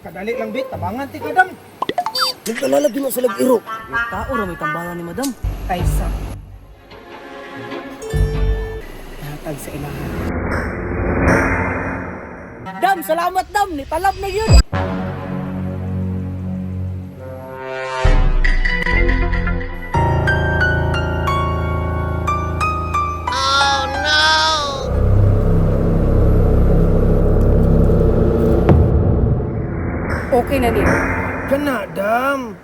Kadali lang bit, tabangan ti kadam. Nagkalalagi na sa lag-iro. Tao ra may tambalan ni madam. Kaysa. Natag sa ilahan. Dam, salamat dam, ni talab na yun. Okay na niya. Kana, dam.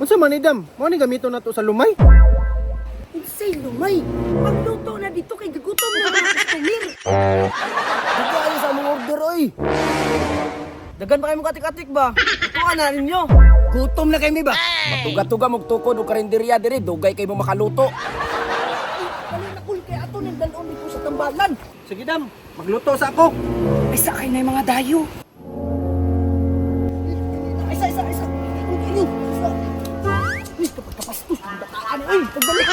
Unsa man ni dam? Mao ni gamito nato sa lumay. Unsay lumay. Pagluto na dito kay gugutom na mga customer. Di kayo sa among order, oy. Dagan pa kayo mong katik-katik ba? Tuan na ninyo. Gutom na kayo mi ba? Matuga-tuga magtukod o karinderya diri, dugay kayo mo makaluto. Kali na kul kay ato ning dalon dito sa tambalan. Sige dam, magluto sa ako. Ay sakay na yung mga dayo. Isa. Ayun. Uy, kapagkapastos. Ang bataan. Uy, pagbalik.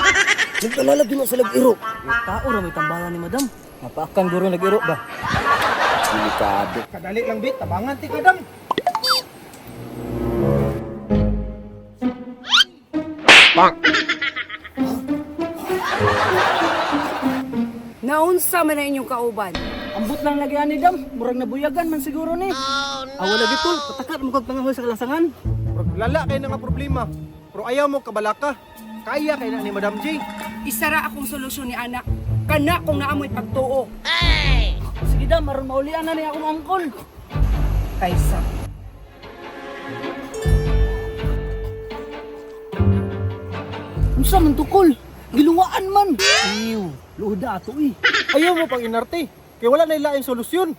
Nagkalalagi na sa lag-iro. Tao ra may tambalan ni madam. Napakang guro nag-iro ba? Delikado. Kadali lang bit, tabangan ti kadam. Naunsa man na inyong kauban. Ambot lang lagi ani dam. Murag nabuyagan man siguro ni. Wala gitol, patakat mo kag pangahoy sa kalasangan. Lala kay na nga problema. Pero ayaw mo kabalaka. Kaya kay na ni Madam J. Isara akong solusyon ni anak. Kana kung naamoy pagtuo. Sige dam, maron maulian na ni akong angkol. Kaysa. Unsa man tukol? Giluwaan man. Ew, luda ato eh. Ayaw mo pang inarte. Kaya wala na ilaing solusyon.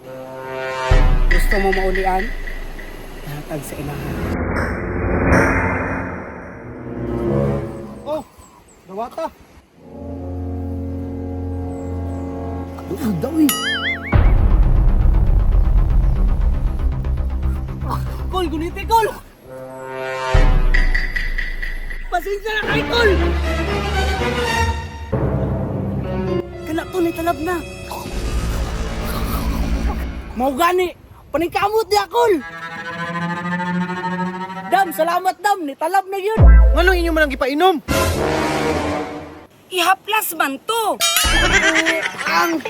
Gusto mo maulian? Natag sa ilahan. Oh, dawata. Luda eh. Kol, guniti kol. Pasensya na kay kol. Kana to ni talab na. Mau gani, paningkamot niya kol. Dam, salamat dam, ni talab na yun. Nganong inyo man ang gipainom? Ihaplas man to. Ang